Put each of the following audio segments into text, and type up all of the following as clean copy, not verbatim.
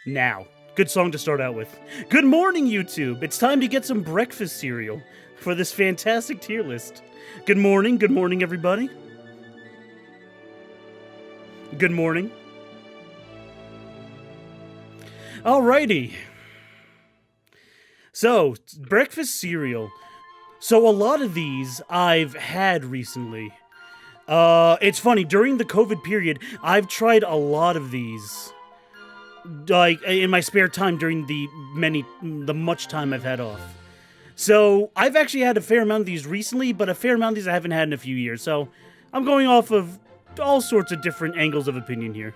Now, good song to start out with. Good morning, YouTube. It's time to get some breakfast cereal for this fantastic tier list. Good morning, everybody. Good morning. Alrighty. So, breakfast cereal. So a lot of these I've had recently. It's funny, during the COVID period, I've tried a lot of these. Like, in my spare time during the much time I've had off. So, I've actually had a fair amount of these recently, but a fair amount of these I haven't had in a few years. So, I'm going off of all sorts of different angles of opinion here.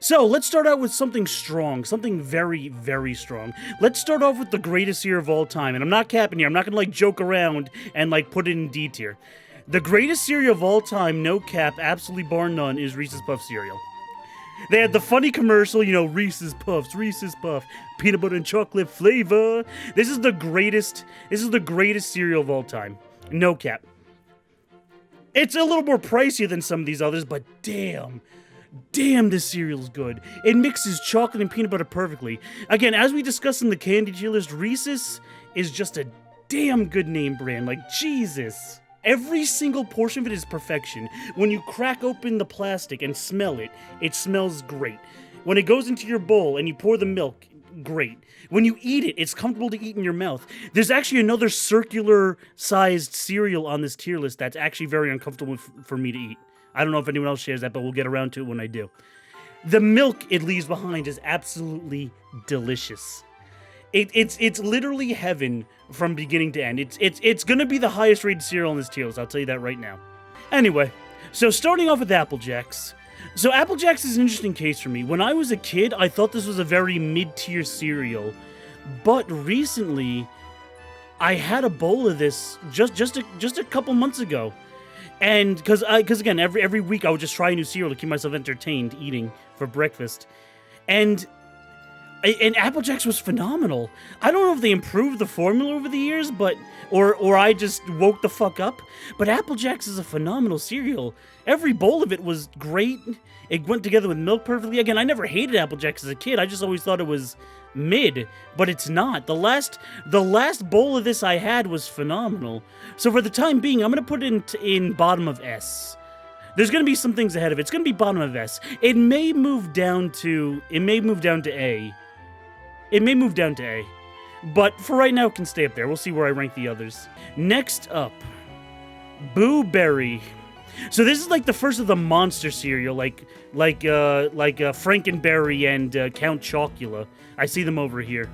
So, let's start out with something strong, something very, very strong. Let's start off with the greatest cereal of all time, and I'm not capping here, I'm not gonna, like, joke around and, like, put it in D tier. The greatest cereal of all time, no cap, absolutely bar none, is Reese's Puff cereal. They had the funny commercial, you know, Reese's Puff, peanut butter and chocolate flavor. This is the greatest cereal of all time, no cap. It's a little more pricier than some of these others, but damn, this cereal's good. It mixes chocolate and peanut butter perfectly. Again, as we discussed in the candy tier list, Reese's is just a damn good name brand, like Jesus. Every single portion of it is perfection. When you crack open the plastic and smell it, it smells great. When it goes into your bowl and you pour the milk, great. When you eat it, it's comfortable to eat in your mouth. There's actually another circular-sized cereal on this tier list that's actually very uncomfortable for me to eat. I don't know if anyone else shares that, but we'll get around to it when I do. The milk it leaves behind is absolutely delicious. It's literally heaven from beginning to end. It's gonna be the highest rated cereal in this tier list, I'll tell you that right now. Anyway, so starting off with Apple Jacks. So Apple Jacks is an interesting case for me. When I was a kid, I thought this was a very mid-tier cereal, but recently, I had a bowl of this just a couple months ago. And because again, every week I would just try a new cereal to keep myself entertained eating for breakfast. And Apple Jacks was phenomenal. I don't know if they improved the formula over the years, but or I just woke the fuck up. But Apple Jacks is a phenomenal cereal. Every bowl of it was great. It went together with milk perfectly. Again, I never hated Apple Jacks as a kid. I just always thought it was mid, but it's not. The last bowl of this I had was phenomenal. So for the time being, I'm gonna put it in bottom of S. There's gonna be some things ahead of it. It's gonna be bottom of S. It may move down to A. It may move down to A, but for right now, it can stay up there. We'll see where I rank the others. Next up, Boo Berry. So this is like the first of the monster cereal, like Frankenberry and Count Chocula. I see them over here.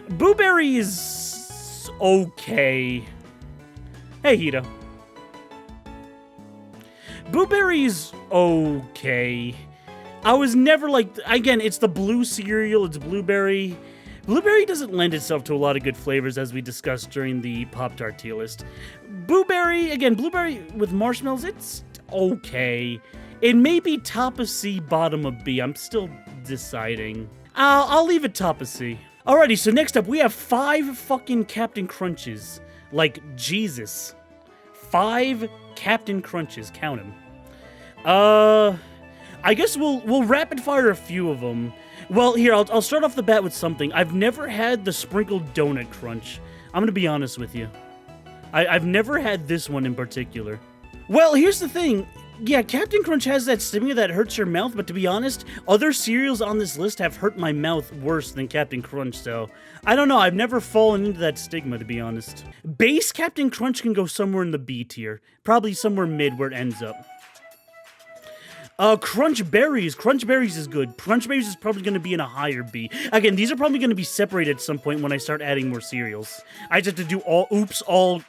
Boo Berry is okay. Hey, Hito. Boo Berry is okay. I was never like, again, it's the blue cereal, it's blueberry. Blueberry doesn't lend itself to a lot of good flavors, as we discussed during the Pop-Tart tier list. Blueberry with marshmallows, it's okay. It may be top of C, bottom of B. I'm still deciding. I'll leave it top of C. Alrighty, so next up, we have 5 fucking Captain Crunches. Like, Jesus. 5 Captain Crunches, count them. I guess we'll rapid fire a few of them. Well, here, I'll start off the bat with something. I've never had the sprinkled donut crunch. I'm gonna be honest with you. I've never had this one in particular. Well, here's the thing. Yeah, Captain Crunch has that stigma that hurts your mouth, but to be honest, other cereals on this list have hurt my mouth worse than Captain Crunch, so I don't know, I've never fallen into that stigma, to be honest. Base Captain Crunch can go somewhere in the B tier. Probably somewhere mid where it ends up. Crunch Berries. Crunch Berries is good. Crunch Berries is probably going to be in a higher B. Again, these are probably going to be separated at some point when I start adding more cereals. I just have to do all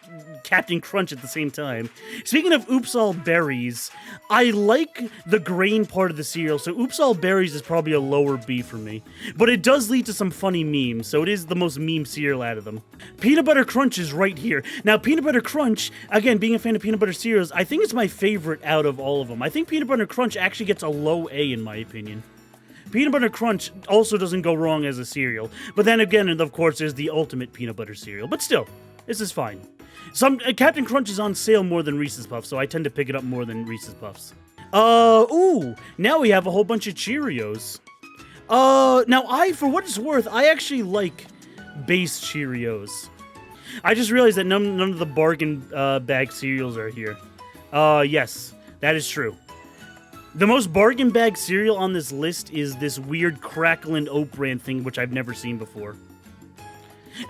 Captain Crunch at the same time. Speaking of Oops All Berries, I like the grain part of the cereal, so Oops All Berries is probably a lower B for me. But it does lead to some funny memes, so it is the most meme cereal out of them. Peanut Butter Crunch is right here. Now, Peanut Butter Crunch, again, being a fan of peanut butter cereals, I think it's my favorite out of all of them. I think Peanut Butter Crunch actually gets a low A in my opinion. Peanut Butter Crunch also doesn't go wrong as a cereal, but then again, and of course, there's the ultimate peanut butter cereal. But still, this is fine. Captain Crunch is on sale more than Reese's Puffs, so I tend to pick it up more than Reese's Puffs. Ooh, now we have a whole bunch of Cheerios. Now for what it's worth, I actually like base Cheerios. I just realized that none of the bargain bag cereals are here. Yes, that is true. The most bargain bag cereal on this list is this weird Cracklin' Oat brand thing, which I've never seen before.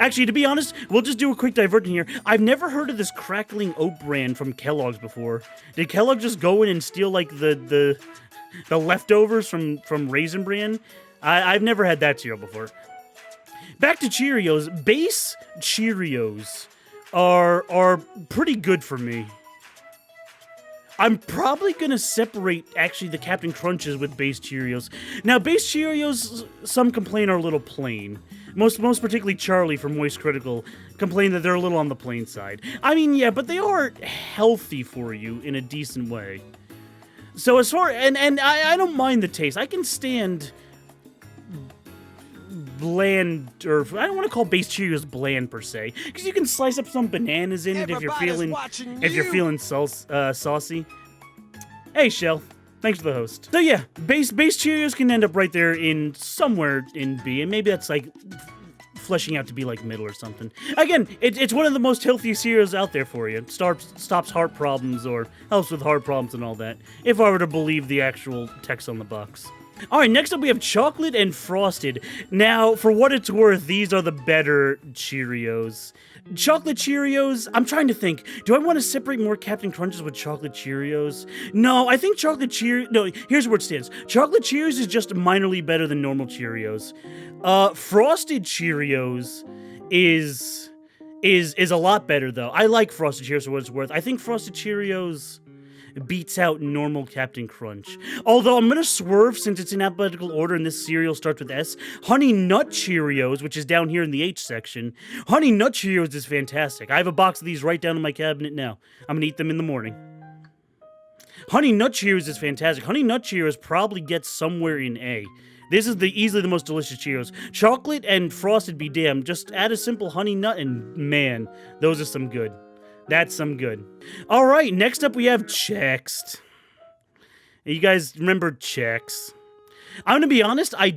Actually, to be honest, we'll just do a quick diversion here. I've never heard of this Crackling Oat brand from Kellogg's before. Did Kellogg just go in and steal, like, the leftovers from Raisin Bran? I've never had that cereal before. Back to Cheerios. Base Cheerios are pretty good for me. I'm probably gonna separate, actually, the Captain Crunches with base Cheerios. Now, base Cheerios, some complain are a little plain. Most particularly Charlie from Moist Critical complained that they're a little on the plain side. I mean, yeah, but they are healthy for you in a decent way. So as far, and I don't mind the taste. I can stand bland, or I don't want to call base Cheerios bland per se, because you can slice up some bananas in it if you're feeling saucy. Hey, Shell, thanks for the host. So yeah, base Cheerios can end up right there in somewhere in B, and maybe that's like fleshing out to be like middle or something. Again, it's one of the most healthy cereals out there for you. It stops heart problems or helps with heart problems and all that, if I were to believe the actual text on the box. Alright, next up we have chocolate and frosted. Now, for what it's worth, these are the better Cheerios. Chocolate Cheerios, I'm trying to think. Do I want to separate more Captain Crunches with chocolate Cheerios? No, I think chocolate Cheerios... No, here's where it stands. Chocolate Cheerios is just minorly better than normal Cheerios. Frosted Cheerios is a lot better, though. I like Frosted Cheerios for what it's worth. I think Frosted Cheerios beats out normal Captain Crunch. Although I'm gonna swerve since it's in alphabetical order and this cereal starts with S. Honey Nut Cheerios, which is down here in the H section. Honey Nut Cheerios is fantastic. I have a box of these right down in my cabinet now. I'm gonna eat them in the morning. Honey Nut Cheerios is fantastic. Honey Nut Cheerios probably gets somewhere in A. This is easily the most delicious Cheerios. Chocolate and frosted be damned. Just add a simple honey nut and man, those are some good. That's some good. All right, next up we have Chex. You guys remember Chex? I'm gonna be honest, I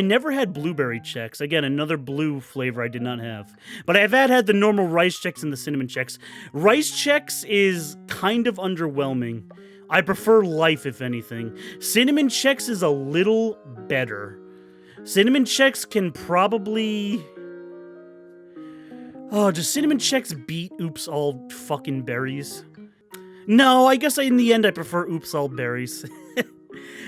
never had blueberry Chex. Again, another blue flavor I did not have. But I've had the normal rice Chex and the cinnamon Chex. Rice Chex is kind of underwhelming. I prefer Life, if anything. Cinnamon Chex is a little better. Cinnamon Chex can probably... Oh, does Cinnamon Chex beat Oops All Fucking Berries? No, I guess in the end I prefer Oops All Berries.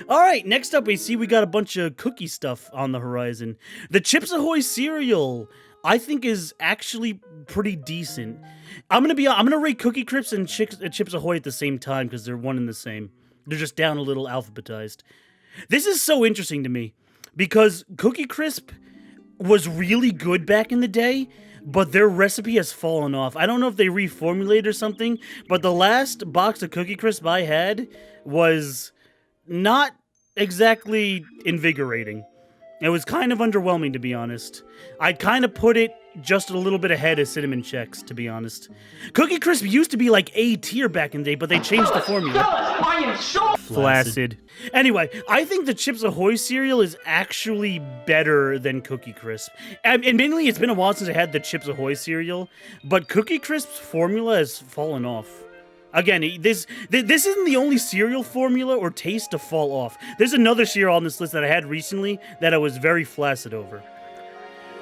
Alright, next up we got a bunch of cookie stuff on the horizon. The Chips Ahoy cereal, I think, is actually pretty decent. I'm gonna rate Cookie Crisp and Chips Ahoy at the same time because they're one and the same. They're just down a little alphabetized. This is so interesting to me because Cookie Crisp was really good back in the day, but their recipe has fallen off. I don't know if they reformulated or something, but the last box of Cookie Crisp I had was not exactly invigorating. It was kind of underwhelming, to be honest. I'd kind of put it just a little bit ahead of Cinnamon Chex, to be honest. Cookie Crisp used to be like A tier back in the day, but they changed the formula. I am so Flaccid. Anyway, I think the Chips Ahoy cereal is actually better than Cookie Crisp. Admittedly, it's been a while since I had the Chips Ahoy cereal, but Cookie Crisp's formula has fallen off. Again, this isn't the only cereal formula or taste to fall off. There's another cereal on this list that I had recently that I was very flaccid over.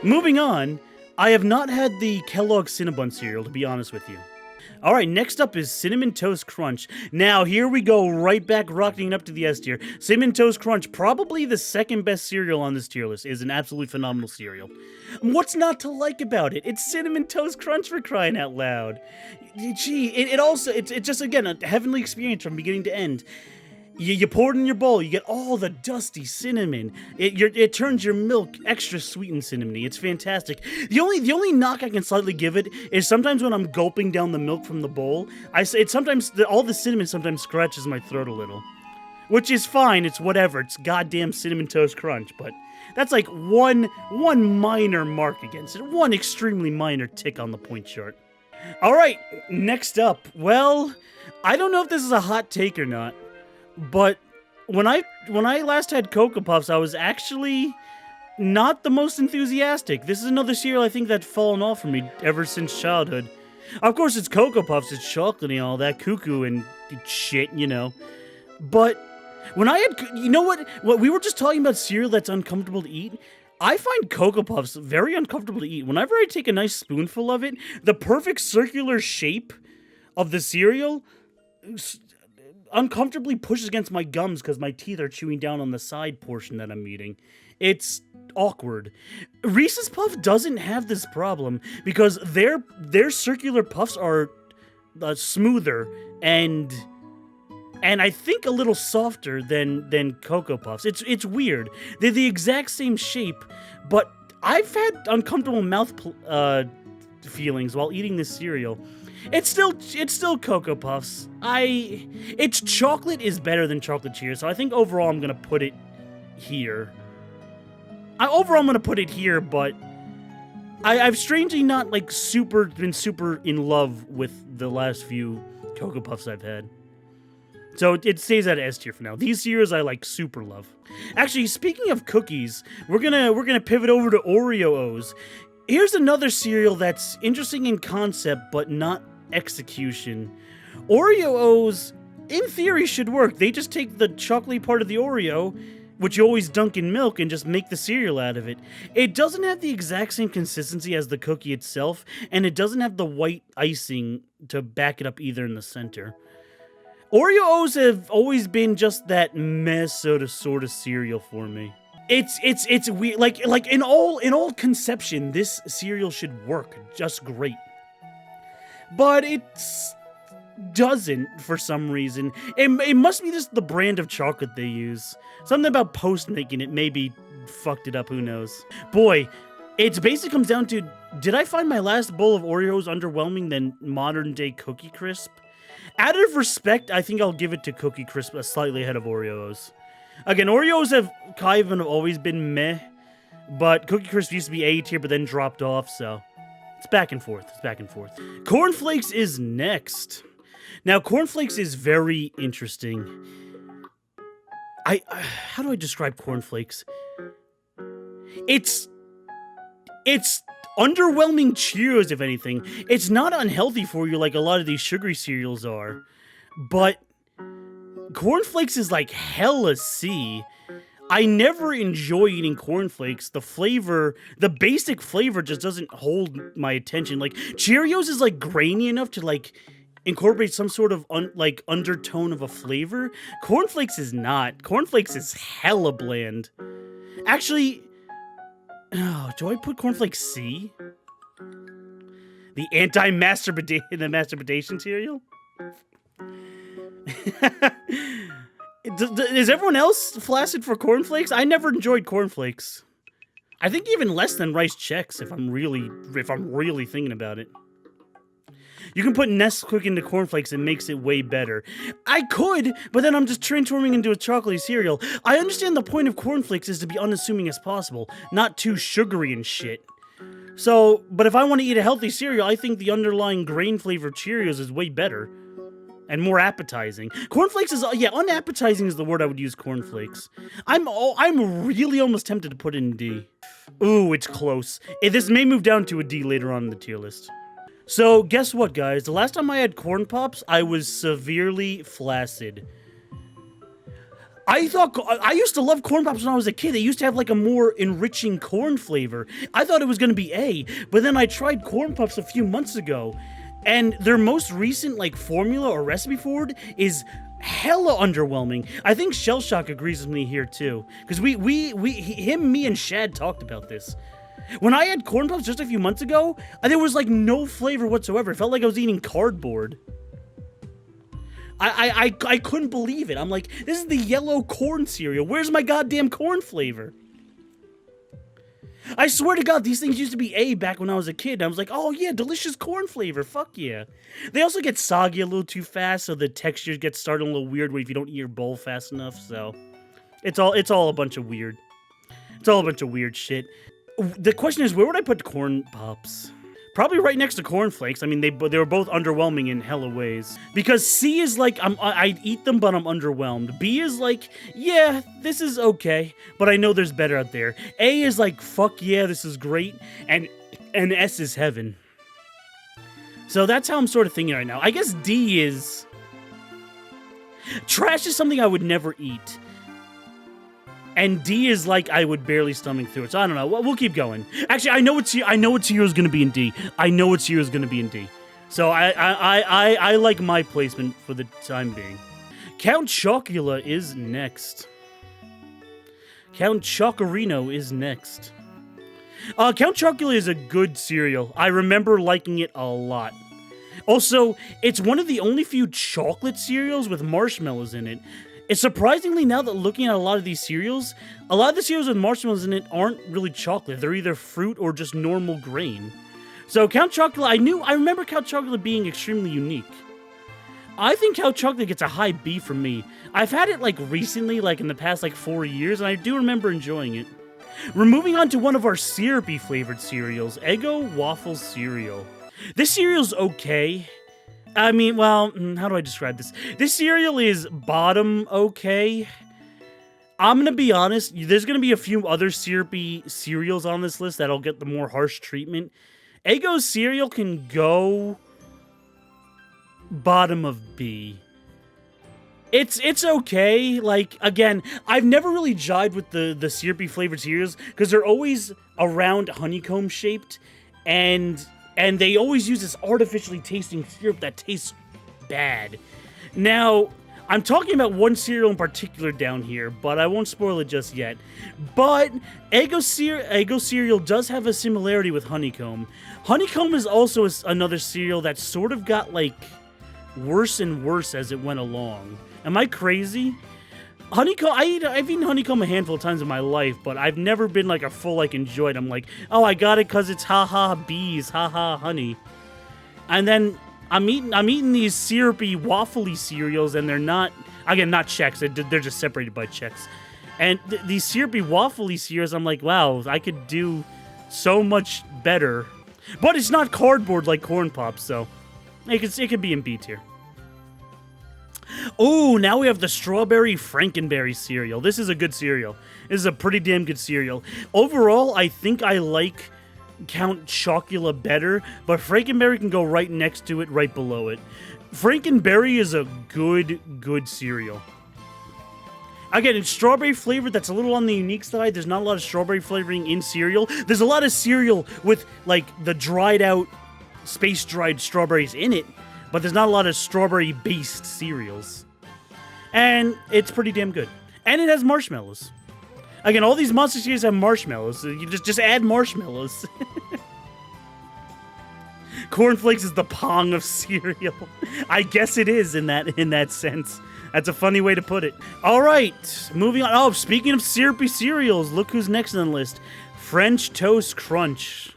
Moving on, I have not had the Kellogg's Cinnabon cereal, to be honest with you. Alright, next up is Cinnamon Toast Crunch. Now, here we go, right back rocketing up to the S tier. Cinnamon Toast Crunch, probably the second best cereal on this tier list, is an absolutely phenomenal cereal. What's not to like about it? It's Cinnamon Toast Crunch, for crying out loud. Gee, it's just, again, a heavenly experience from beginning to end. You pour it in your bowl, you get all the dusty cinnamon. It turns your milk extra sweet and cinnamony. It's fantastic. The only knock I can slightly give it is sometimes when I'm gulping down the milk from the bowl, all the cinnamon sometimes scratches my throat a little. Which is fine, it's whatever, it's goddamn Cinnamon Toast Crunch, but that's like one minor mark against it, one extremely minor tick on the point chart. Alright, next up, well, I don't know if this is a hot take or not, but When I last had Cocoa Puffs, I was actually not the most enthusiastic. This is another cereal I think that's fallen off for me ever since childhood. Of course, it's Cocoa Puffs, it's chocolate and all that cuckoo and shit, you know. But when I had, you know what? What we were just talking about cereal that's uncomfortable to eat. I find Cocoa Puffs very uncomfortable to eat. Whenever I take a nice spoonful of it, the perfect circular shape of the cereal uncomfortably pushes against my gums because my teeth are chewing down on the side portion that I'm eating. It's awkward. Reese's Puff doesn't have this problem because their circular puffs are smoother and I think a little softer than Cocoa Puffs. It's weird. They're the exact same shape, but I've had uncomfortable mouth feelings while eating this cereal. It's still Cocoa Puffs. Its chocolate is better than Chocolate Cheers, so I think overall I'm gonna put it here. Overall I'm gonna put it here, but I've strangely not like been super in love with the last few Cocoa Puffs I've had. So it stays at S tier for now. These cereals I like super love. Actually, speaking of cookies, we're gonna pivot over to Oreo O's. Here's another cereal that's interesting in concept but not execution. Oreo O's, in theory, should work. They just take the chocolatey part of the Oreo, which you always dunk in milk, and just make the cereal out of it. It doesn't have the exact same consistency as the cookie itself, and it doesn't have the white icing to back it up either in the center. Oreo O's have always been just that meh sort of cereal for me. It's weird. Like in all conception, this cereal should work just great. But it doesn't for some reason. It must be just the brand of chocolate they use. Something about Post making it maybe fucked it up, who knows. Boy, it basically comes down to, did I find my last bowl of Oreos underwhelming than modern day Cookie Crisp? Out of respect, I think I'll give it to Cookie Crisp slightly ahead of Oreos. Again, Oreos have kind of always been meh, but Cookie Crisp used to be A tier but then dropped off, so it's back and forth. Corn Flakes is next. Now, Corn Flakes is very interesting. How do I describe Corn Flakes? It's underwhelming Cheerios, if anything. It's not unhealthy for you like a lot of these sugary cereals are, but Corn Flakes is like hella C. I never enjoy eating Corn Flakes. The flavor, the basic flavor just doesn't hold my attention. Like, Cheerios is like grainy enough to like incorporate some sort of undertone of a flavor. Corn Flakes is not. Corn Flakes is hella bland. Actually, oh, do I put Corn Flakes C? The masturbation cereal? Is everyone else flaccid for Corn Flakes? I never enjoyed Corn Flakes. I think even less than Rice Chex if I'm really thinking about it. You can put Nesquik into Corn Flakes and makes it way better. I could, but then I'm just transforming into a chocolatey cereal. I understand the point of Corn Flakes is to be unassuming as possible, not too sugary and shit. So, but if I want to eat a healthy cereal, I think the underlying grain-flavored Cheerios is way better. And more appetizing. Corn Flakes is, yeah, unappetizing is the word I would use Corn Flakes. I'm really almost tempted to put it in D. Ooh, it's close. This may move down to a D later on in the tier list. So, guess what, guys? The last time I had Corn Pops, I was severely flaccid. I used to love Corn Pops when I was a kid. They used to have like a more enriching corn flavor. I thought it was going to be A, but then I tried Corn Pops a few months ago, and their most recent like formula or recipe for it is hella underwhelming. I think Shell Shock agrees with me here too, because me and Shad talked about this. When I had Corn Pops just a few months ago, there was like no flavor whatsoever. It felt like I was eating cardboard. I couldn't believe it. I'm like, this is the yellow corn cereal. Where's my goddamn corn flavor? I swear to God, these things used to be A back when I was a kid. I was like, oh yeah, delicious corn flavor. Fuck yeah. They also get soggy a little too fast, so the textures get started a little weird if you don't eat your bowl fast enough. So it's all a bunch of weird. It's all a bunch of weird shit. The question is, where would I put Corn Pops? Probably right next to cornflakes. I mean, they were both underwhelming in hella ways. Because C is like, I'd eat them, but I'm underwhelmed. B is like, yeah, this is okay, but I know there's better out there. A is like, fuck yeah, this is great. And S is heaven. So that's how I'm sort of thinking right now. I guess D is... Trash is something I would never eat. And D is like I would barely stomach through it. So I don't know. We'll keep going. Actually, I know what Cereal's gonna be in D. I know what Cereal's gonna be in D. So I like my placement for the time being. Count Chocula is next. Count Chocorino is next. Count Chocula is a good cereal. I remember liking it a lot. Also, it's one of the only few chocolate cereals with marshmallows in it. It's surprisingly, now that looking at a lot of these cereals, a lot of the cereals with marshmallows in it aren't really chocolate. They're either fruit or just normal grain. So Count Chocula, I remember Count Chocula being extremely unique. I think Count Chocula gets a high B from me. I've had it like recently, like in the past like 4 years, and I do remember enjoying it. We're moving on to one of our syrupy flavored cereals, Eggo Waffle Cereal. This cereal's okay. I mean, well, how do I describe this? This cereal is bottom okay. I'm gonna be honest, there's gonna be a few other syrupy cereals on this list that'll get the more harsh treatment. Eggo's cereal can go bottom of B. It's okay. Like, again, I've never really jived with the syrupy flavored cereals because they're always around honeycomb shaped, and they always use this artificially tasting syrup that tastes bad. Now, I'm talking about one cereal in particular down here, but I won't spoil it just yet. But Eggo cereal does have a similarity with honeycomb. Honeycomb is also another cereal that sort of got, like, worse and worse as it went along. Am I crazy? Honeycomb, I've eaten honeycomb a handful of times in my life, but I've never been like a full like enjoyed. I'm like, oh, I got it because it's haha bees, haha honey. And then I'm eating these syrupy waffly cereals, and they're not, again, not Chex. They're just separated by Chex. And these syrupy waffly cereals, I'm like, wow, I could do so much better. But it's not cardboard like Corn Pops, so it could be in B tier. Oh, now we have the Strawberry Frankenberry cereal. This is a good cereal. This is a pretty damn good cereal. Overall, I think I like Count Chocula better, but Frankenberry can go right next to it, right below it. Frankenberry is a good cereal. Again, it's strawberry flavored. That's a little on the unique side. There's not a lot of strawberry flavoring in cereal. There's a lot of cereal with, like, the dried out, space-dried strawberries in it, but there's not a lot of strawberry-based cereals. And it's pretty damn good. And it has marshmallows. Again, all these monster cereals have marshmallows. So you just add marshmallows. Cornflakes is the Pong of cereal. I guess it is in that sense. That's a funny way to put it. All right, moving on. Oh, speaking of syrupy cereals, look who's next on the list. French Toast Crunch.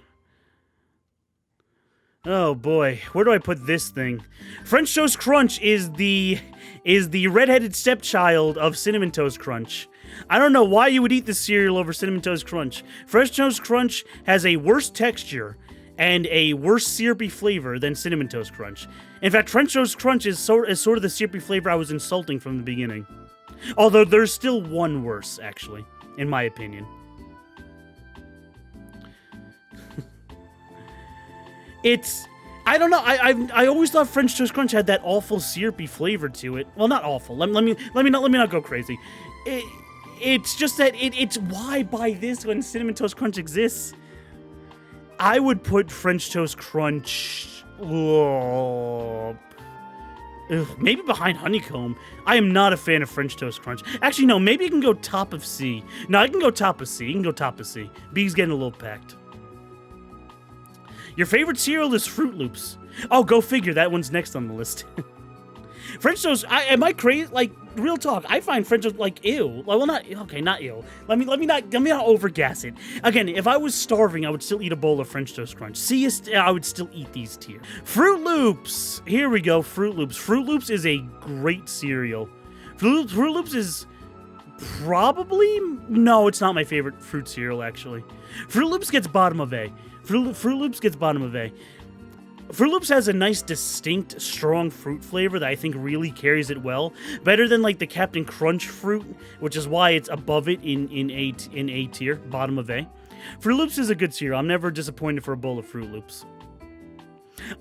Oh boy, where do I put this thing? French Toast Crunch is the redheaded stepchild of Cinnamon Toast Crunch. I don't know why you would eat this cereal over Cinnamon Toast Crunch. French Toast Crunch has a worse texture and a worse syrupy flavor than Cinnamon Toast Crunch. In fact, French Toast Crunch is sort of the syrupy flavor I was insulting from the beginning. Although there's still one worse, actually, in my opinion. I don't know. I always thought French Toast Crunch had that awful syrupy flavor to it. Well, not awful. Let me not go crazy. It's just that it's why buy this when Cinnamon Toast Crunch exists. I would put French Toast Crunch maybe behind Honeycomb. I am not a fan of French Toast Crunch. Actually, no. Maybe it can go top of C. No, I can go top of C. You can go top of C. B's getting a little packed. Your favorite cereal is Fruit Loops. Oh, go figure. That one's next on the list. French Toast, am I crazy? Like, real talk, I find French Toast, like, ew. Well, not ew. Let me not overgas it. Again, if I was starving, I would still eat a bowl of French Toast Crunch. C, I would still eat these tier. Fruit Loops. Here we go, Fruit Loops. Fruit Loops is a great cereal. Fruit Loops is probably, no, it's not my favorite fruit cereal, actually. Fruit Loops gets bottom of A. Fruit Loops gets bottom of A. Fruit Loops has a nice, distinct, strong fruit flavor that I think really carries it well. Better than like the Captain Crunch fruit, which is why it's above it in A tier, bottom of A. Fruit Loops is a good cereal. I'm never disappointed for a bowl of Fruit Loops.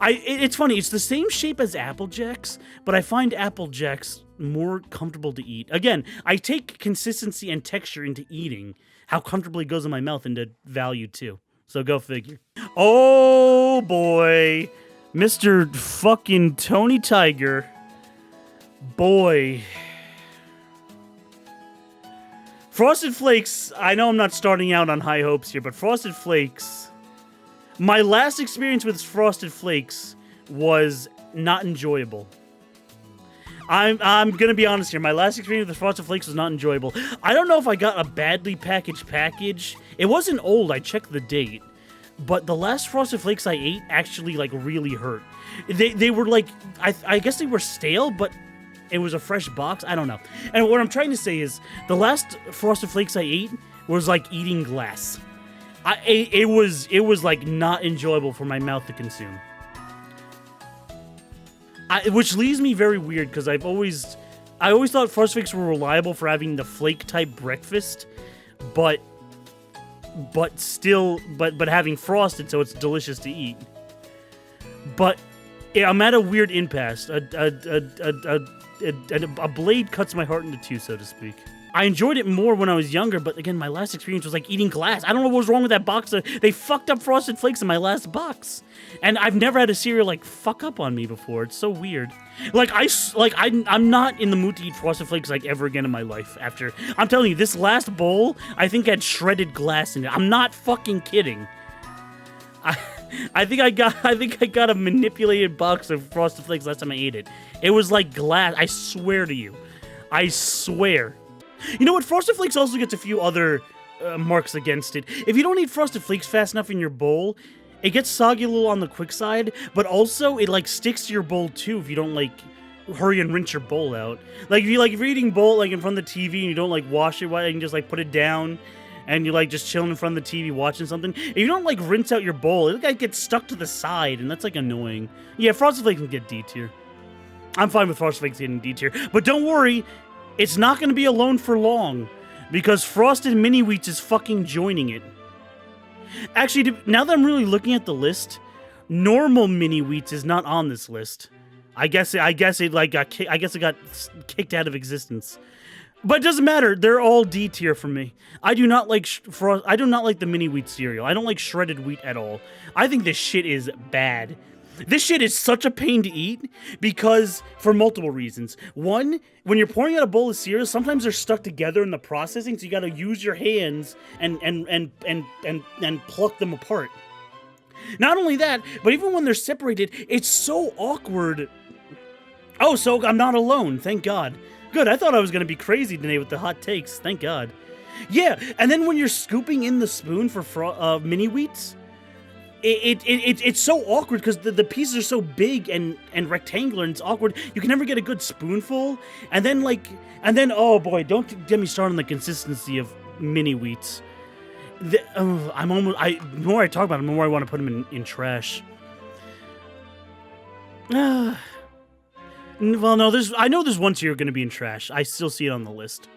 It's funny, it's the same shape as Apple Jacks, but I find Apple Jacks more comfortable to eat. Again, I take consistency and texture into eating. How comfortably it goes in my mouth into value too. So go figure. Oh boy. Mr. fucking Tony Tiger. Boy. Frosted Flakes, I know I'm not starting out on high hopes here, but Frosted Flakes... My last experience with Frosted Flakes was not enjoyable. I'm gonna be honest here. My last experience with Frosted Flakes was not enjoyable. I don't know if I got a badly packaged package. It wasn't old. I checked the date. But the last Frosted Flakes I ate actually, like, really hurt. They were, like... I guess they were stale, but it was a fresh box. I don't know. And what I'm trying to say is, the last Frosted Flakes I ate was like eating glass. It was like not enjoyable for my mouth to consume. Which leaves me very weird because I always thought Frosted Flakes were reliable for having the flake type breakfast, but having frosted, so it's delicious to eat. But yeah, I'm at a weird impasse. A blade cuts my heart into two, so to speak. I enjoyed it more when I was younger, but again, my last experience was like eating glass. I don't know what was wrong with that box. They fucked up Frosted Flakes in my last box. And I've never had a cereal, like, fuck up on me before. It's so weird. I'm not in the mood to eat Frosted Flakes, like, ever again in my life after... I'm telling you, this last bowl, I think had shredded glass in it. I'm not fucking kidding. I think I got a manipulated box of Frosted Flakes last time I ate it. It was like glass. I swear to you. I swear. You know what? Frosted Flakes also gets a few other marks against it. If you don't eat Frosted Flakes fast enough in your bowl, it gets soggy a little on the quick side, but also it like sticks to your bowl too if you don't like hurry and rinse your bowl out. Like if you're eating bowl like in front of the TV and you don't like wash it, you can just like put it down and you like just chilling in front of the TV watching something. If you don't like rinse out your bowl, it like gets stuck to the side and that's like annoying. Yeah, Frosted Flakes can get D tier. I'm fine with Frosted Flakes getting D tier, but don't worry. It's not going to be alone for long, because Frosted Mini Wheats is fucking joining it. Actually, now that I'm really looking at the list, normal Mini Wheats is not on this list. I guess it got kicked out of existence. But it doesn't matter. They're all D tier for me. I do not like the Mini Wheat cereal. I don't like shredded wheat at all. I think this shit is bad. This shit is such a pain to eat because for multiple reasons. One, when you're pouring out a bowl of cereal, sometimes they're stuck together in the processing, so you got to use your hands and pluck them apart. Not only that, but even when they're separated, it's so awkward. Oh, so I'm not alone. Thank God. Good. I thought I was going to be crazy today with the hot takes. Thank God. Yeah, and then when you're scooping in the spoon for Mini Wheats, it's so awkward because the pieces are so big and rectangular and it's awkward. You can never get a good spoonful. And then oh boy, don't get me started on the consistency of Mini Wheats. The more I talk about it, the more I want to put them in trash. Well, no, I know there's one tier going to be in trash. I still see it on the list.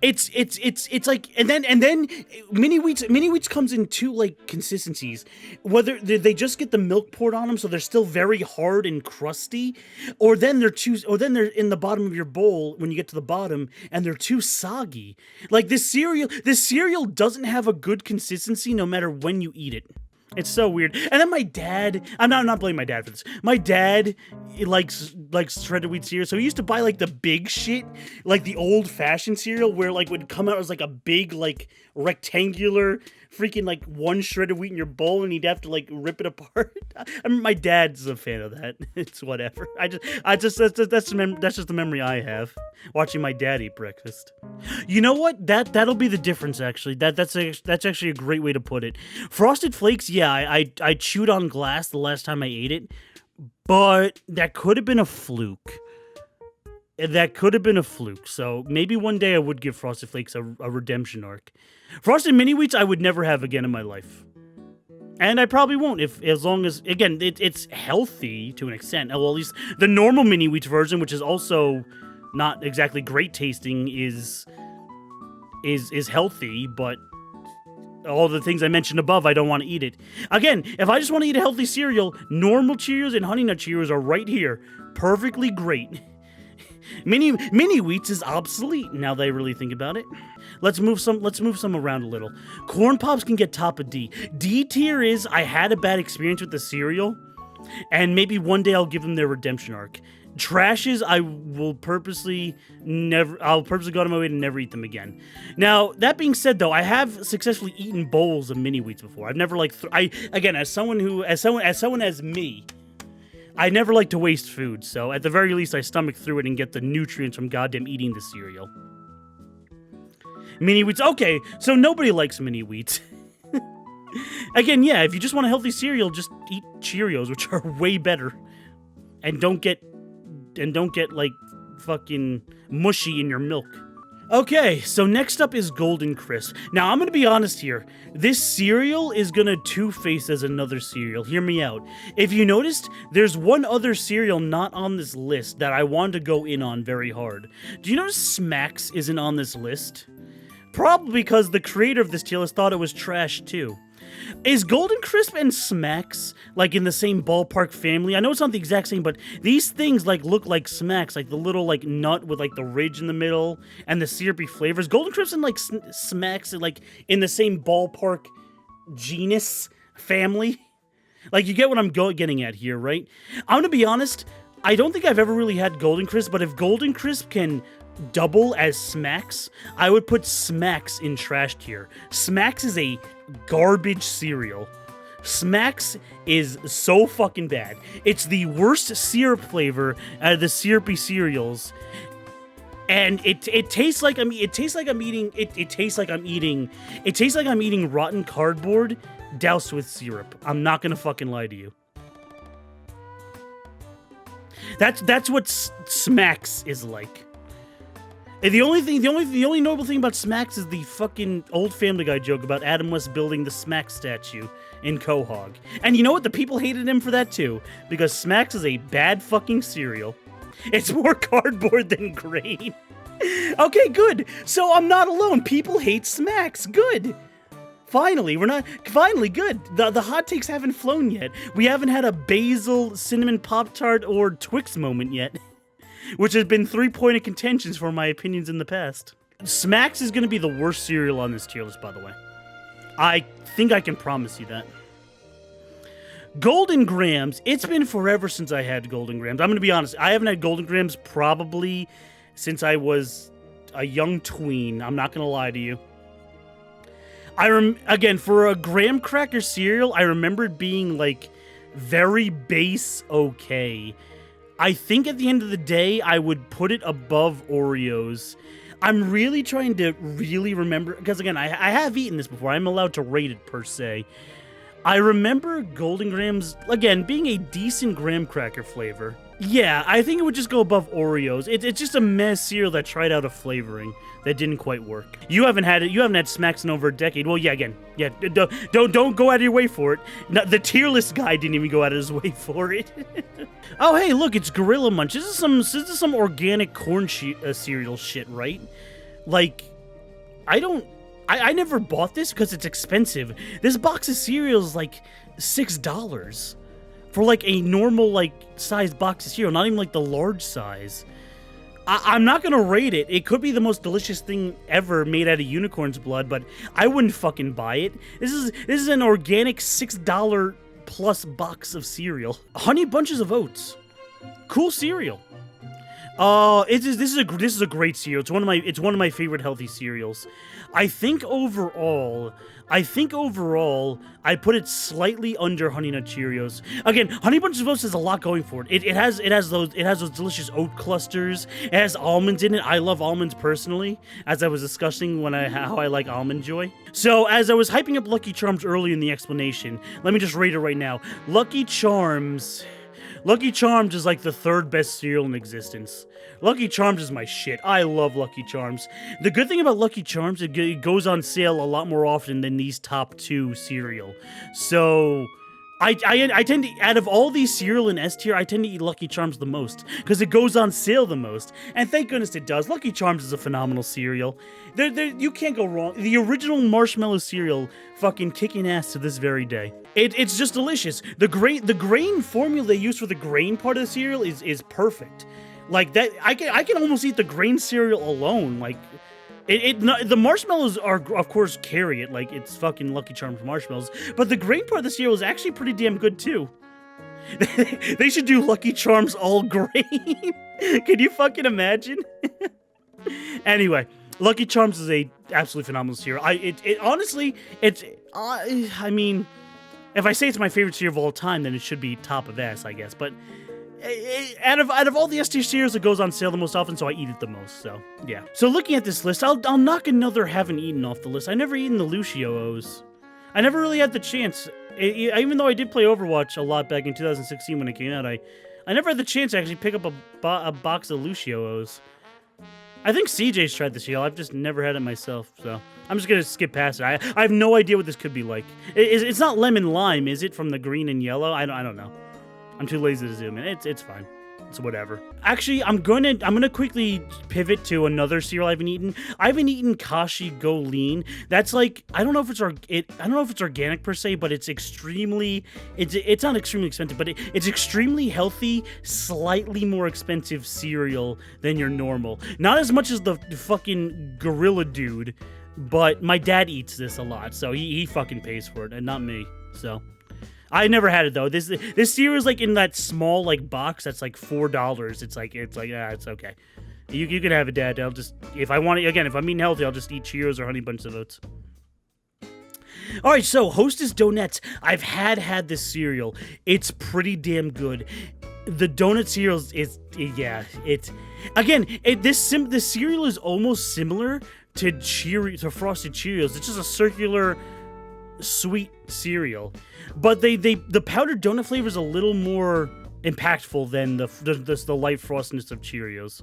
It's like, and then Mini Wheats comes in two like consistencies. Whether they just get the milk poured on them, so they're still very hard and crusty, or then they're in the bottom of your bowl when you get to the bottom, and they're too soggy. Like this cereal doesn't have a good consistency no matter when you eat it. It's so weird. And then my dad, I'm not blaming my dad for this. My dad likes shredded wheat cereal, so he used to buy like the big shit, like the old-fashioned cereal where like would come out as like a big like rectangular freaking like one shredded wheat in your bowl and he'd have to like rip it apart. I mean, my dad's a fan of that. It's whatever. That's just the memory I have watching my dad eat breakfast. You know what? That'll be the difference actually. That's actually a great way to put it. Frosted Flakes, yeah, I chewed on glass the last time I ate it, but that could have been a fluke. So maybe one day I would give Frosted Flakes a redemption arc. Frosted Mini Wheats I would never have again in my life. And I probably won't as long as, again, it's healthy to an extent. Well, at least the normal mini wheats version, which is also not exactly great tasting, is healthy, but all the things I mentioned above, I don't want to eat it. Again, if I just want to eat a healthy cereal, normal Cheerios and Honey Nut Cheerios are right here. Perfectly great. Mini wheats is obsolete now that I really think about it. Let's move some around a little. Corn Pops can get top of D. D tier is I had a bad experience with the cereal, and maybe one day I'll give them their redemption arc. Trashes, I'll purposely go out of my way to never eat them again. Now, that being said, though, I have successfully eaten bowls of mini wheats before. I've never as me, I never like to waste food, so at the very least I stomach through it and get the nutrients from goddamn eating the cereal. Mini wheats, okay, so nobody likes mini wheats. Again, yeah, if you just want a healthy cereal, just eat Cheerios, which are way better. And don't get like fucking mushy in your milk. Okay, so next up is Golden Crisp. Now, I'm gonna be honest here. This cereal is gonna two-face as another cereal. Hear me out. If you noticed, there's one other cereal not on this list that I wanted to go in on very hard. Do you notice Smacks isn't on this list? Probably because the creator of this tier list thought it was trash too. Is Golden Crisp and Smacks like in the same ballpark family? I know it's not the exact same, but these things like look like Smacks, like the little like nut with like the ridge in the middle and the syrupy flavors. Golden Crisp and like Smacks are like in the same ballpark genus family. Like you get what I'm getting at here, right? I'm gonna be honest. I don't think I've ever really had Golden Crisp, but if Golden Crisp can double as Smacks, I would put Smacks in trash tier. Smacks is a garbage cereal. Smacks is so fucking bad. It's the worst syrup flavor out of the syrupy cereals. And it tastes like I'm eating rotten cardboard doused with syrup. I'm not gonna fucking lie to you. That's what Smacks is like. And the only notable thing about Smacks is the fucking old Family Guy joke about Adam West building the Smacks statue in Quahog. And you know what? The people hated him for that too, because Smacks is a bad fucking cereal. It's more cardboard than grain. Okay, good. So I'm not alone. People hate Smacks. Good. Finally, good. The hot takes haven't flown yet. We haven't had a basil, cinnamon Pop-Tart, or Twix moment yet. Which has been 3-point contentions for my opinions in the past. Smacks is going to be the worst cereal on this tier list, by the way. I think I can promise you that. Golden Grams. It's been forever since I had Golden Grams. I'm going to be honest. I haven't had Golden Grams probably since I was a young tween. I'm not going to lie to you. Again, for a graham cracker cereal, I remember it being like very base okay. I think at the end of the day, I would put it above Oreos. I'm really trying to remember, because again, I have eaten this before. I'm allowed to rate it per se. I remember Golden Grams, again, being a decent graham cracker flavor. Yeah, I think it would just go above Oreos. It's just a mess cereal that tried out a flavoring that didn't quite work. You haven't had Smacks in over a decade. Well, yeah, again, yeah, don't go out of your way for it. No, the tier list guy didn't even go out of his way for it. Oh, hey, look, it's Gorilla Munch. This is some organic corn cereal shit, right? Like, I never bought this because it's expensive. This box of cereal is like $6 for like a normal like sized box of cereal, not even like the large size. I'm not gonna rate it. It could be the most delicious thing ever made out of unicorn's blood, but I wouldn't fucking buy it. This is an organic $6 plus box of cereal. Honey Bunches of Oats, cool cereal. This is a great cereal. It's one of my favorite healthy cereals. I think overall, I put it slightly under Honey Nut Cheerios. Again, Honey Bunches of Oats has a lot going for it. It has those delicious oat clusters. It has almonds in it. I love almonds personally, as I was discussing how I like Almond Joy. So as I was hyping up Lucky Charms early in the explanation, let me just rate it right now. Lucky Charms Lucky Charms is like the third best cereal in existence. Lucky Charms is my shit. I love Lucky Charms. The good thing about Lucky Charms, it goes on sale a lot more often than these top 2 cereal. So I tend to, out of all these cereal in S tier, I tend to eat Lucky Charms the most because it goes on sale the most. And thank goodness it does. Lucky Charms is a phenomenal cereal. You can't go wrong. The original marshmallow cereal fucking kicking ass to this very day. It's just delicious. The grain formula they use for the grain part of the cereal is perfect. Like that, I can almost eat the grain cereal alone. Like the marshmallows are, of course, carry it. Like, it's fucking Lucky Charms marshmallows. But the grain part of the cereal is actually pretty damn good, too. They should do Lucky Charms all grain. Can you fucking imagine? Anyway, Lucky Charms is a absolutely phenomenal cereal. Honestly, I mean, if I say it's my favorite cereal of all time, then it should be top of S, I guess. But out of all the S tier cereals, it goes on sale the most often, so I eat it the most, so, yeah. So looking at this list, I'll knock another haven't eaten off the list. I never eaten the Yugiohs. I never really had the chance. Even though I did play Overwatch a lot back in 2016 when it came out, I never had the chance to actually pick up a box of Yugiohs. I think CJ's tried the cereal. I've just never had it myself, so I'm just gonna skip past it. I have no idea what this could be like. It's not lemon lime, is it, from the green and yellow? I don't know. I'm too lazy to zoom in. It's fine. It's whatever. Actually, I'm gonna quickly pivot to another cereal I haven't eaten. I haven't eaten Kashi Go Lean. That's like, I don't know if it's organic per se, but it's extremely, it's not extremely expensive, but it's extremely healthy, slightly more expensive cereal than your normal. Not as much as the fucking gorilla dude, but my dad eats this a lot, so he fucking pays for it, and not me. So I never had it though. This cereal is like in that small like box that's like $4. It's like it's okay. You can have it, Dad. I'll just, if I want it again, if I'm eating healthy, I'll just eat Cheerios or Honey Bunch of Oats. All right, so Hostess Donuts. I've had this cereal. It's pretty damn good. The donut cereal is this cereal is almost similar to Frosted Cheerios. It's just a circular sweet cereal, but the powdered donut flavor is a little more impactful than the light frostiness of Cheerios.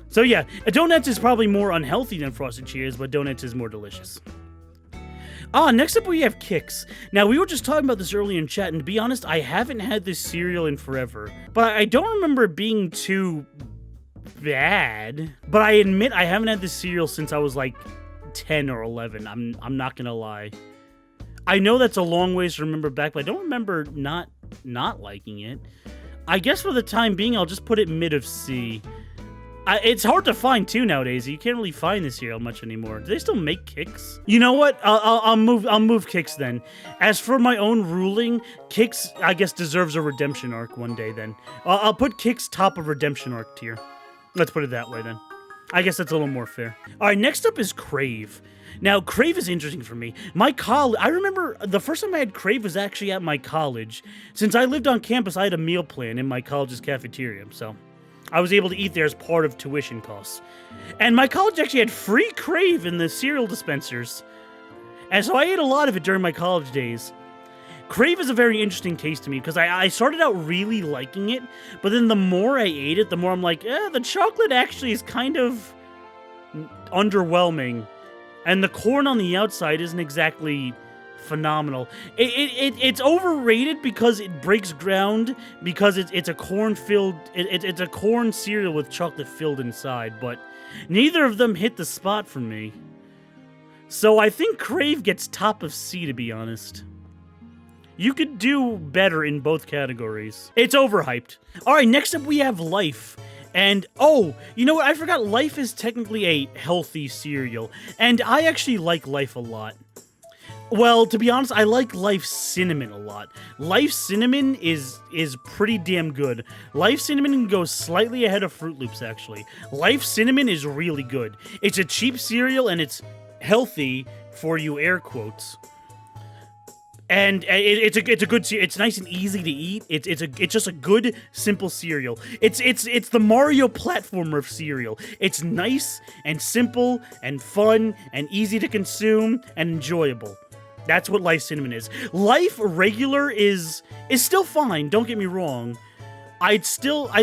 So yeah, donuts is probably more unhealthy than Frosted Cheerios, but donuts is more delicious. Next up we have Kix. Now, we were just talking about this earlier in chat, and to be honest, I haven't had this cereal in forever, but I don't remember it being too bad. But I admit I haven't had this cereal since I was like 10 or 11. I'm not gonna lie. I know that's a long ways to remember back, but I don't remember not liking it. I guess for the time being, I'll just put it mid of C. It's hard to find too nowadays. You can't really find this cereal much anymore. Do they still make Kix? You know what? I'll move Kix then. As for my own ruling, Kix, I guess, deserves a redemption arc one day then. I'll put Kix top of redemption arc tier. Let's put it that way then. I guess that's a little more fair. All right, next up is Crave. Now, Crave is interesting for me. I remember the first time I had Crave was actually at my college. Since I lived on campus, I had a meal plan in my college's cafeteria, so I was able to eat there as part of tuition costs. And my college actually had free Crave in the cereal dispensers. And so I ate a lot of it during my college days. Crave is a very interesting taste to me because I started out really liking it, but then the more I ate it, the more I'm like, the chocolate actually is kind of underwhelming. And the corn on the outside isn't exactly phenomenal. It's overrated because it breaks ground, because it's a corn-filled, it's a corn cereal with chocolate filled inside, but neither of them hit the spot for me. So I think Crave gets top of C, to be honest. You could do better in both categories. It's overhyped. All right, next up we have Life. And, oh, you know what? I forgot Life is technically a healthy cereal. And I actually like Life a lot. Well, to be honest, I like Life Cinnamon a lot. Life Cinnamon is pretty damn good. Life Cinnamon goes slightly ahead of Fruit Loops, actually. Life Cinnamon is really good. It's a cheap cereal, and it's healthy, for you air quotes. And it's a good cereal. It's nice and easy to eat. It's just a good, simple cereal. It's the Mario platformer of cereal. It's nice and simple and fun and easy to consume and enjoyable. That's what Life Cinnamon is. Life Regular is still fine, don't get me wrong. I'd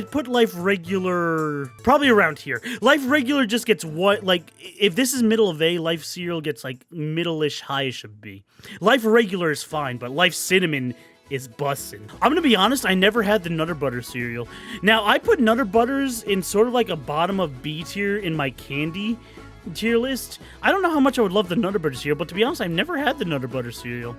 put Life Regular probably around here. Life Regular just gets what, like, if this is middle of A, Life Cereal gets like middle-ish, high-ish of B. Life Regular is fine, but Life Cinnamon is bussin'. I'm gonna be honest, I never had the Nutter Butter cereal. Now, I put Nutter Butters in sort of like a bottom of B tier in my candy tier list. I don't know how much I would love the Nutter Butter cereal, but to be honest, I've never had the Nutter Butter cereal.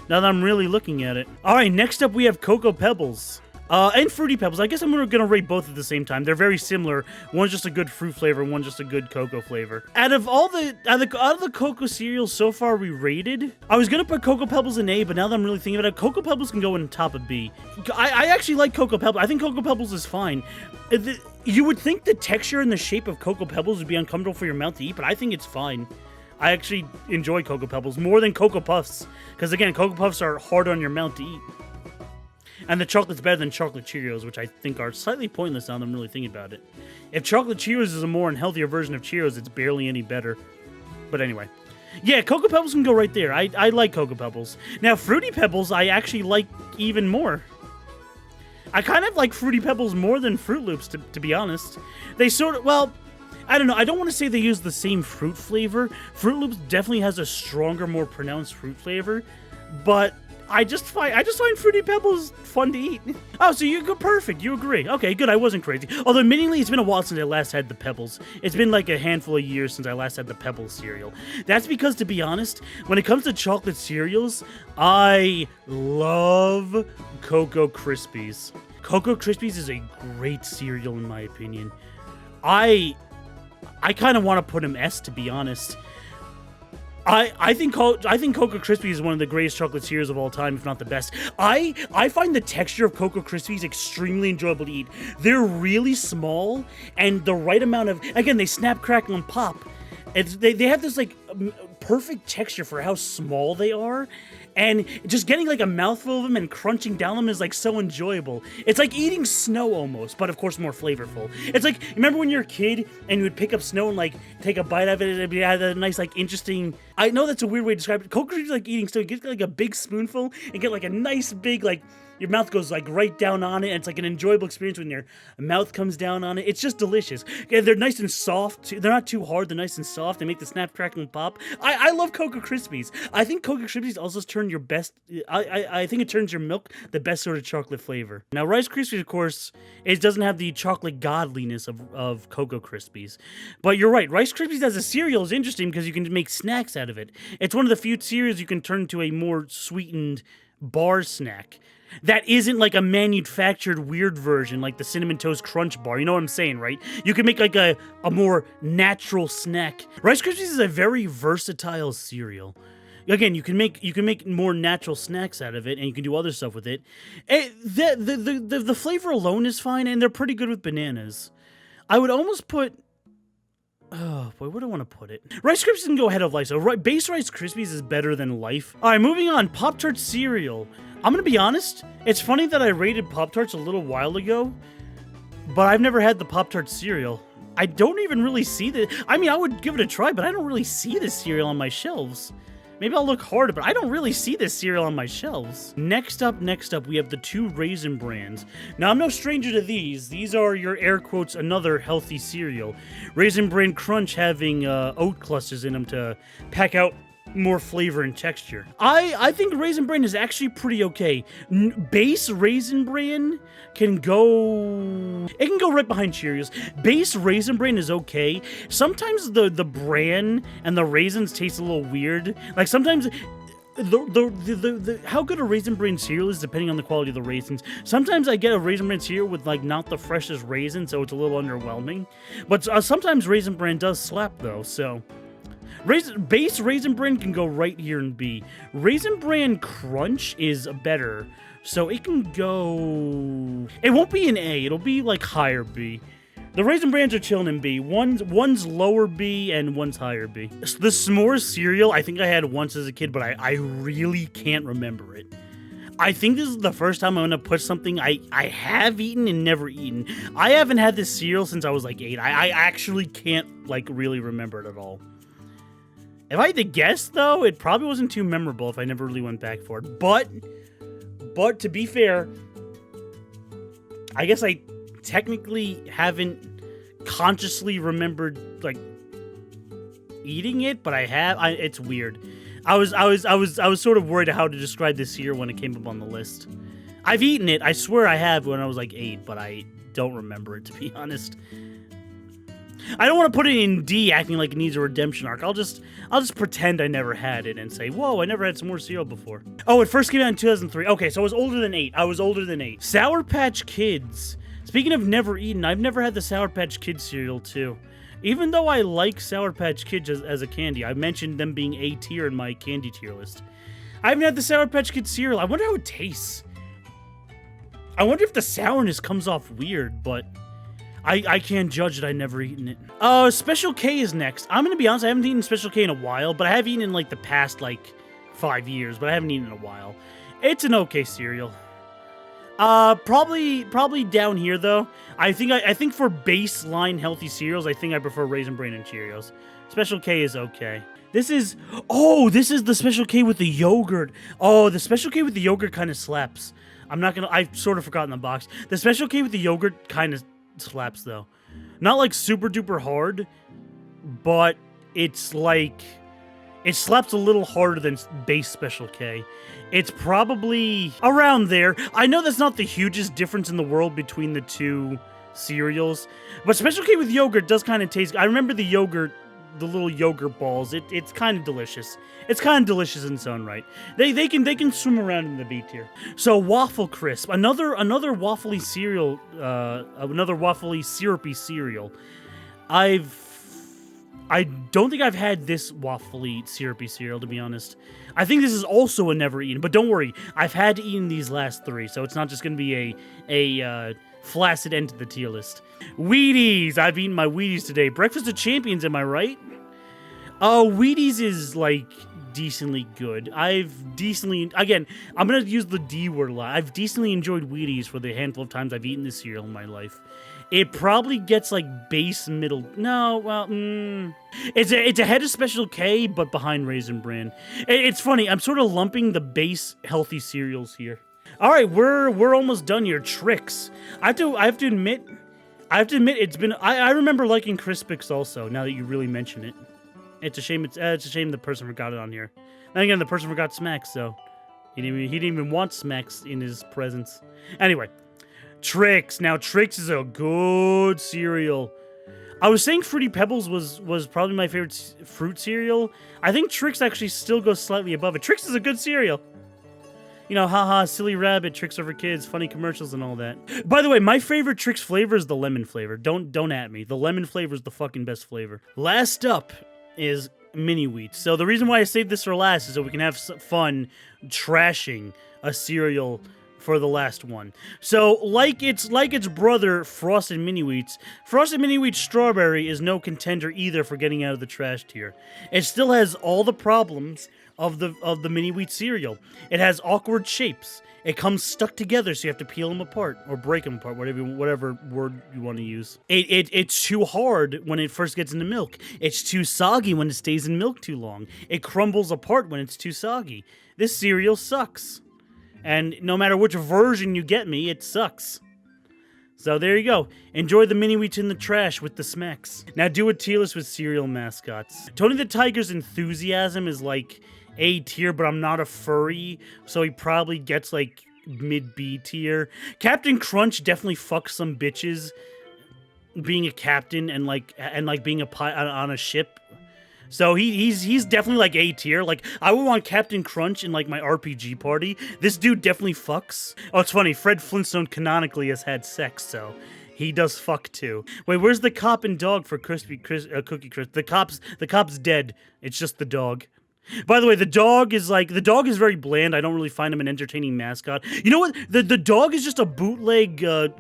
Now that I'm really looking at it. All right, next up we have Cocoa Pebbles. And Fruity Pebbles. I guess I'm gonna rate both at the same time. They're very similar. One's just a good fruit flavor, one's just a good cocoa flavor. Out of the cocoa cereals so far we rated, I was gonna put Cocoa Pebbles in A, but now that I'm really thinking about it, Cocoa Pebbles can go in top of B. I actually like Cocoa Pebbles. I think Cocoa Pebbles is fine. You would think the texture and the shape of Cocoa Pebbles would be uncomfortable for your mouth to eat, but I think it's fine. I actually enjoy Cocoa Pebbles more than Cocoa Puffs, because again, Cocoa Puffs are hard on your mouth to eat. And the chocolate's better than chocolate Cheerios, which I think are slightly pointless now that I'm really thinking about it. If chocolate Cheerios is a more and healthier version of Cheerios, it's barely any better. But anyway. Yeah, Cocoa Pebbles can go right there. I like Cocoa Pebbles. Now, Fruity Pebbles I actually like even more. I kind of like Fruity Pebbles more than Fruit Loops, to be honest. They sort of, well, I don't know. I don't want to say they use the same fruit flavor. Fruit Loops definitely has a stronger, more pronounced fruit flavor. But I just find Fruity Pebbles fun to eat. Oh, so you go perfect. You agree. Okay, good. I wasn't crazy. Although, admittingly, it's been a while since I last had the Pebbles. It's been like a handful of years since I last had the Pebbles cereal. That's because, to be honest, when it comes to chocolate cereals, I love Cocoa Krispies. Cocoa Krispies is a great cereal, in my opinion. I kind of want to put him S, to be honest. I think Cocoa Krispies is one of the greatest chocolate cereals of all time, if not the best. I find the texture of Cocoa Krispies extremely enjoyable to eat. They're really small, and the right amount of, again, they snap, crackle, and pop. They have this, like, perfect texture for how small they are, and just getting, like, a mouthful of them and crunching down them is, like, so enjoyable. It's like eating snow almost, but, of course, more flavorful. It's like, remember when you were a kid and you would pick up snow and, like, take a bite of it and it had a nice, like, interesting... I know that's a weird way to describe it. Cocoa Krispies is like eating snow. You get, like, a big spoonful and get, like, a nice big, like... Your mouth goes, like, right down on it, and it's, like, an enjoyable experience when your mouth comes down on it. It's just delicious. Yeah, they're nice and soft. They're not too hard. They're nice and soft. They make the snap, crackle, and pop. I love Cocoa Krispies. I think Cocoa Krispies also turn your best... I think it turns your milk the best sort of chocolate flavor. Now, Rice Krispies, of course, it doesn't have the chocolate godliness of Cocoa Krispies. But you're right. Rice Krispies as a cereal is interesting because you can make snacks out of it. It's one of the few cereals you can turn into a more sweetened bar snack. That isn't like a manufactured weird version like the Cinnamon Toast Crunch Bar. You know what I'm saying, right? You can make like a more natural snack. Rice Krispies is a very versatile cereal. Again, you can make more natural snacks out of it, and you can do other stuff with it. The flavor alone is fine, and they're pretty good with bananas. I would almost put... Oh, boy, where do I want to put it? Rice Krispies can go ahead of Life, so base Rice Krispies is better than Life. All right, moving on. Pop-Tart cereal. I'm going to be honest, it's funny that I rated Pop-Tarts a little while ago, but I've never had the Pop-Tart cereal. I don't even really see the... I mean, I would give it a try, but I don't really see this cereal on my shelves. Maybe I'll look harder, but I don't really see this cereal on my shelves. Next up, we have the two Raisin Brans. Now, I'm no stranger to these. These are, your air quotes, another healthy cereal. Raisin Bran Crunch having oat clusters in them to pack out more flavor and texture. I think Raisin Bran is actually pretty okay. Base Raisin Bran can go... It can go right behind Cheerios. Base Raisin Bran is okay. Sometimes the bran and the raisins taste a little weird. Like, sometimes... how good a Raisin Bran cereal is depending on the quality of the raisins. Sometimes I get a Raisin Bran cereal with, like, not the freshest raisin, so it's a little underwhelming. But sometimes Raisin Bran does slap, though, so... Base Raisin Bran can go right here in B. Raisin Bran Crunch is better, so it can go... It won't be in A, it'll be like higher B. The Raisin Brans are chilling in B. One's lower B and one's higher B. The S'mores cereal, I think I had once as a kid, but I really can't remember it. I think this is the first time I'm going to put something I have eaten and never eaten. I haven't had this cereal since I was like 8. I actually can't, like, really remember it at all. If I had to guess, though, it probably wasn't too memorable if I never really went back for it. But to be fair, I guess I technically haven't consciously remembered, like, eating it, but I have. It's weird. I was sort of worried how to describe this here when it came up on the list. I've eaten it. I swear I have when I was like 8, but I don't remember it, to be honest. I don't want to put it in D, acting like it needs a redemption arc. I'll just pretend I never had it and say, whoa, I never had some more cereal before. Oh, it first came out in 2003. Okay, so I was older than 8. Sour Patch Kids. Speaking of never eaten, I've never had the Sour Patch Kids cereal, too. Even though I like Sour Patch Kids as a candy, I mentioned them being A tier in my candy tier list. I haven't had the Sour Patch Kids cereal. I wonder how it tastes. I wonder if the sourness comes off weird, but I can't judge it. I've never eaten it. Special K is next. I'm gonna be honest, I haven't eaten Special K in a while, but I have eaten in like the past 5 years, but I haven't eaten in a while. It's an okay cereal. Probably down here though. I think for baseline healthy cereals, I think I prefer Raisin Bran and Cheerios. Special K is okay. This is the Special K with the yogurt. Oh, the Special K with the yogurt kind of slaps. I've sort of forgotten the box. The Special K with the yogurt kind of slaps though. Not like super duper hard, but it's like, it slaps a little harder than base Special K. It's probably around there. I know that's not the hugest difference in the world between the two cereals, but Special K with yogurt does kind of taste. I remember the yogurt, the little yogurt balls. It's kind of delicious. It's kind of delicious in its own right. They can swim around in the B tier. So Waffle Crisp, another waffly cereal, another waffly syrupy cereal. I don't think I've had this waffly syrupy cereal, to be honest. I think this is also a never eaten, but don't worry, I've had eaten these last 3, so it's not just going to be a flaccid end to the tier list. Wheaties! I've eaten my Wheaties today. Breakfast of Champions, am I right? Wheaties is, like, decently good. Again, I'm going to use the D word a lot. I've decently enjoyed Wheaties for the handful of times I've eaten this cereal in my life. It probably gets, like, base middle. No, well, it's ahead of Special K, but behind Raisin Bran. It's funny. I'm sort of lumping the base healthy cereals here. All right, we're almost done here. Trix. I have to admit, it's been. I remember liking Crispix also. Now that you really mention it, it's a shame. It's a shame the person forgot it on here. Then again, the person forgot Smacks, so he didn't even want Smacks in his presence. Anyway. Trix. Now, Trix is a good cereal. I was saying Fruity Pebbles was probably my favorite fruit cereal. I think Trix actually still goes slightly above it. Trix is a good cereal. You know, haha, silly rabbit, Trix over kids, funny commercials and all that. By the way, my favorite Trix flavor is the lemon flavor. Don't at me. The lemon flavor is the fucking best flavor. Last up is Mini Wheats. So the reason why I saved this for last is so we can have some fun trashing a cereal for the last one. So, like its brother, Frosted Mini Wheats, Frosted Mini Wheats Strawberry is no contender either for getting out of the trash tier. It still has all the problems of the Mini Wheat cereal. It has awkward shapes. It comes stuck together, so you have to peel them apart or break them apart, whatever word you want to use. It's too hard when it first gets into milk. It's too soggy when it stays in milk too long. It crumbles apart when it's too soggy. This cereal sucks. And no matter which version you get me, it sucks. So there you go. Enjoy the Mini Wheats in the trash with the Smacks. Now do a tier list with cereal mascots. Tony the Tiger's enthusiasm is like A tier, but I'm not a furry, so he probably gets like mid B tier. Captain Crunch definitely fucks some bitches being a captain and being a pilot on a ship. So he's definitely like A tier. Like, I would want Captain Crunch in like my RPG party. This dude definitely fucks. Oh, it's funny. Fred Flintstone canonically has had sex, so he does fuck too. Wait, where's the cop and dog for Cookie Crisp? The cop's dead. It's just the dog. By the way, the dog is very bland. I don't really find him an entertaining mascot. You know what? The dog is just a bootleg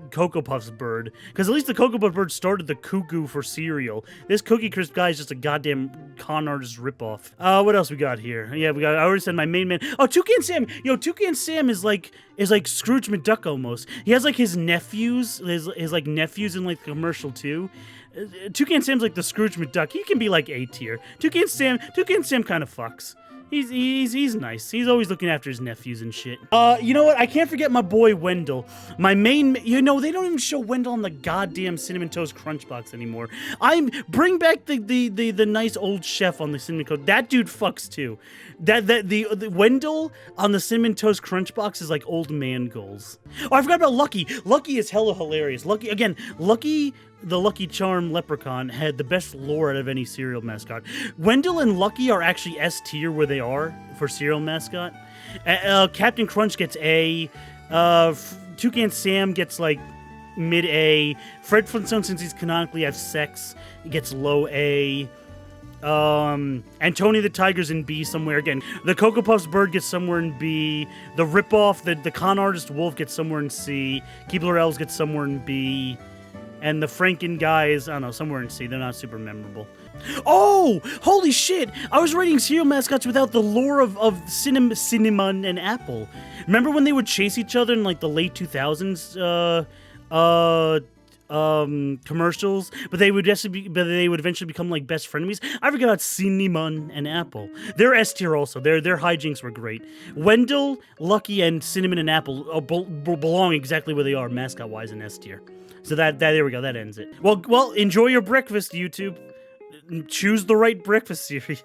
Cocoa Puffs bird. Because at least the Cocoa Puff bird started the cuckoo for cereal. This Cookie Crisp guy is just a goddamn con artist ripoff. What else we got here? Yeah, I already said my main man. Oh, Toucan Sam. Yo, Toucan Sam is like Scrooge McDuck almost. He has like his nephews, his like nephews in like the commercial too. Toucan Sam's like the Scrooge McDuck. He can be like A tier. Toucan Sam kind of fucks. He's nice. He's always looking after his nephews and shit. You know what? I can't forget my boy Wendell. My main, they don't even show Wendell on the goddamn Cinnamon Toast Crunch Box anymore. Bring back the nice old chef on the Cinnamon Toast. That dude fucks too. The Wendell on the Cinnamon Toast Crunch Box is like old man goals. Oh, I forgot about Lucky. Lucky is hella hilarious. Lucky, the Lucky Charm leprechaun, had the best lore out of any cereal mascot. Wendell and Lucky are actually S tier where they are for cereal mascot. Captain Crunch gets A. Toucan Sam gets like mid A. Fred Flintstone, since he's canonically have sex, he gets low A. And Tony the Tiger's in B somewhere again. The Cocoa Puffs bird gets somewhere in B. The ripoff, the con artist wolf gets somewhere in C. Keebler Elves gets somewhere in B. And the Franken guys, I don't know, somewhere in C. They're not super memorable. Oh, holy shit! I was writing cereal mascots without the lore of Cinnamon and Apple. Remember when they would chase each other in like the late 2000s commercials, but they would eventually become like best frenemies? I forgot about Cinnamon and Apple. They're S tier also. Their hijinks were great. Wendell, Lucky, and Cinnamon and Apple belong exactly where they are mascot wise in S tier. So there we go. That ends it. Well, enjoy your breakfast, YouTube. Choose the right breakfast cereal.